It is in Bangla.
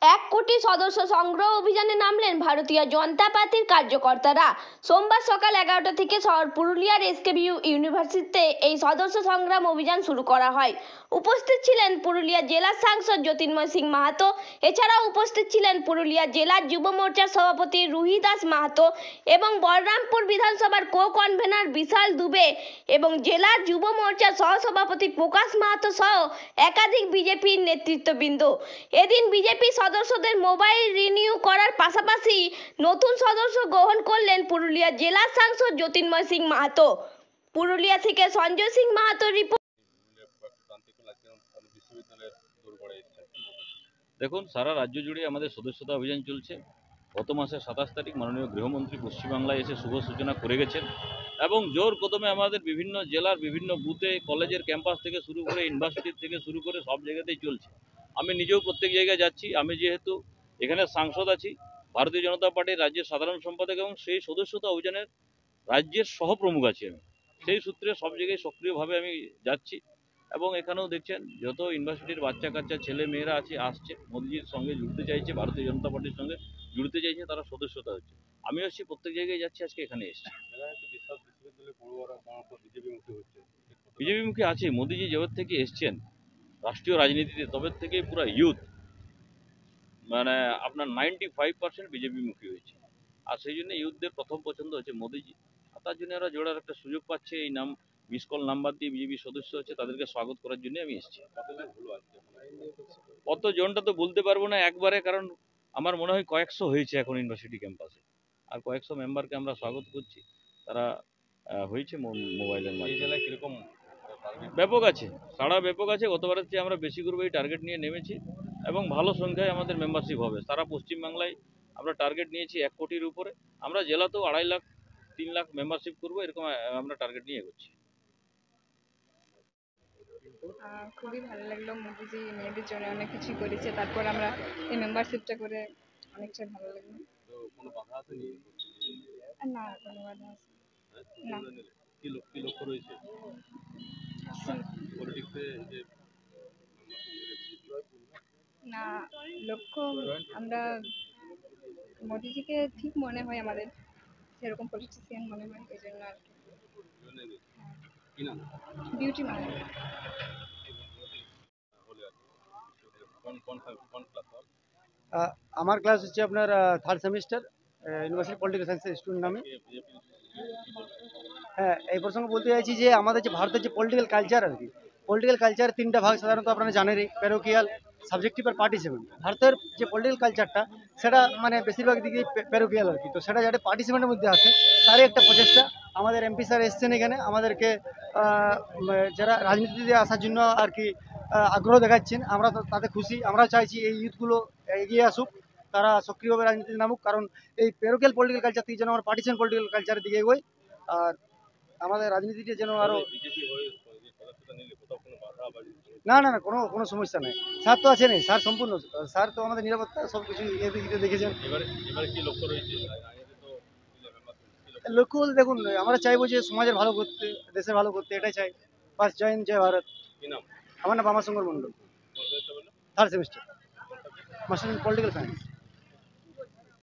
এক কোটি সদস্য সংগ্রহ অভিযানে নামলেন ভারতীয় জনতা পার্টির কার্যকর্তারা। সোমবার সকাল 11টা থেকে শহর পুরুলিয়ার এসকেবিইউ ইউনিভার্সিটিতে এই সদস্য সংগ্রাম অভিযান শুরু করা হয়। উপস্থিত ছিলেন পুরুলিয়া জেলার সাংসদ জ্যোতির্ময় সিং মাহাতো। এছাড়াও উপস্থিত ছিলেন পুরুলিয়া জেলার যুব মোর্চার সভাপতি রুহি দাস মাহাতো এবং বলরামপুর বিধানসভার কো-কনভেনার বিশাল দুবে এবং জেলার যুব মোর্চার সহসভাপতি প্রকাশ মাহাতো সহ একাধিক বিজেপির নেতৃত্ববৃন্দ। এদিন বিজেপি সদস্যদের মোবাইল রিনিউ করার পাশাপাশি নতুন সদস্য গ্রহণ করলেন পুরুলিয়া জেলার সাংসদ জ্যোতির্ময় সিং মাহাতো। পুরুলিয়া থেকে সঞ্জয় সিং মাহাতোর রিপোর্ট। দেখুন, সারা রাজ্য জুড়ে আমাদের সদস্যতা অভিযান চলছে। গত মাসের 27 তারিখ মাননীয় গৃহমন্ত্রী পশ্চিমবাংলায় এসে শুভ সূচনা করে গেছেন এবং জোর কদমে আমাদের বিভিন্ন জেলার বিভিন্ন বুথে, কলেজের ক্যাম্পাস থেকে শুরু করে ইউনিভার্সিটি থেকে শুরু করে সব জায়গাতেই চলছে। আমি নিজেও প্রত্যেক জায়গায় যাচ্ছি। আমি যেহেতু এখানে সাংসদ আছি, ভারতীয় জনতা পার্টির রাজ্যের সাধারণ সম্পাদক এবং সেই সদস্যতা অভিযানের রাজ্যের সহপ্রমুখ আছি আমি। সেই সূত্রে সব জায়গায় সক্রিয়ভাবে আমি যাচ্ছি এবং এখানেও দেখছেন যত ইউনিভার্সিটির বাচ্চা কাচ্চা ছেলে মেয়েরা আসছে মোদিজির সঙ্গে জুড়তে চাইছে, ভারতীয় জনতা পার্টির সঙ্গে জুড়তে চাইছে, তারা সদস্যতা হচ্ছে। আমি আসছি, প্রত্যেক জায়গায় যাচ্ছি, আজকে এখানে এসেছি। বিজেপি মুখী আছে। মোদিজি যেবে থেকে এসছেন রাষ্ট্রীয় রাজনীতিতে, তবে থেকে পুরো ইউথ মানে আপনার 95% বিজেপি মুখী হয়েছে। আর সেই জন্য ইউথদের প্রথম পছন্দ হচ্ছে মোদিজি। আর তার জন্য এরা জোড়ার একটা সুযোগ পাচ্ছে। এই নাম মিস কল নাম্বার দিয়ে বিজেপি সদস্য হচ্ছে, তাদেরকে স্বাগত করার জন্য আমি এসেছি। কতজনটা তো বলতে পারবো না একবারে, কারণ আমার মনে হয় কয়েকশো হয়েছে এখন ইউনিভার্সিটি ক্যাম্পাসে। আর কয়েকশো মেম্বারকে আমরা স্বাগত করছি। তারা হয়েছে মোবাইলের মাধ্যমে। কিরকম ব্যাপক আছে, সারা ব্যাপক আছে। গতবারের চেয়ে আমরা বেশি করবো এই টার্গেট নিয়ে নেমেছি এবং ভালো সংখ্যায় আমাদের মেম্বারশিপ হবে। সারা পশ্চিমবাংলায় আমরা টার্গেট নিয়েছি 1 কোটির উপরে। আমরা জেলাতেও 2.5 লাখ 3 লাখ মেম্বারশিপ করবো, এরকম আমরা টার্গেট নিয়ে এগোচ্ছি। খুবই ভালো লাগলো, মোদিজি মেয়েদের জন্য অনেক কিছু করেছে। তারপর আমরা এই মেম্বারশিপটা করে অনেকটাই ভালো লাগলো। না, কোনো বাধা আছে না। লক্ষ্য রয়েছে না, লক্ষ্য আমরা মোদিজিকে ঠিক মনে হয়, আমাদের সেরকম পলিটিশিয়ান মনে হয়, এই জন্য আর কি। বিউটি মানে আমার ক্লাস হচ্ছে আপনার 3rd সেমিস্টার ইউনিভার্সিটি পলিটিক্যাল সায়েন্সের স্টুডেন্ট আমি। হ্যাঁ, এই প্রসঙ্গে বলতে চাইছি যে আমাদের যে ভারতের যে পলিটিক্যাল কালচার আর কি, পলিটিক্যাল কালচার 3টা ভাগ সাধারণত আপনারা জানেনই, প্যারোকিয়াল, সাবজেক্টিভ আর পার্টিসিপেন্ট। ভারতের যে পলিটিক্যাল কালচারটা সেটা মানে বেশিরভাগ দিকে প্যারোকিয়াল আর কি। তো সেটা যাতে পার্টিসিপেন্টের মধ্যে আসে তারই একটা প্রচেষ্টা। আমাদের এমপি স্যার এসছেন এখানে আমাদেরকে যারা রাজনীতিতে আসার জন্য আর কি আগ্রহ দেখাচ্ছেন, আমরা তাতে খুশি। আমরা চাইছি এই ইউথগুলো এগিয়ে আসুক, তারা সক্রিয়ভাবে রাজনীতিতে নামুক, কারণ এই প্যারোকিয়াল পলিটিক্যাল কালচার থেকে যেন আমরা পার্টিসিপেন্ট পলিটিক্যাল কালচারের দিকে এগোই। আর আমাদের রাজনীতিতে যেন আরো না না না কোনো কোনো সমস্যা নেই। স্যার তো আছেন, স্যার সম্পূর্ণ, স্যার তো আমাদের নিরাপত্তা সব কিছু এদিকে দেখেছেন। লক্ষ্য বলতে দেখুন, আমরা চাইবো যে সমাজের ভালো করতে, দেশের ভালো করতে, এটাই চাই। ফার্স্ট জয় হিন্দ, জয় ভারত। আমার নাম Bamashankar Mondal, 3rd semester, master in political science.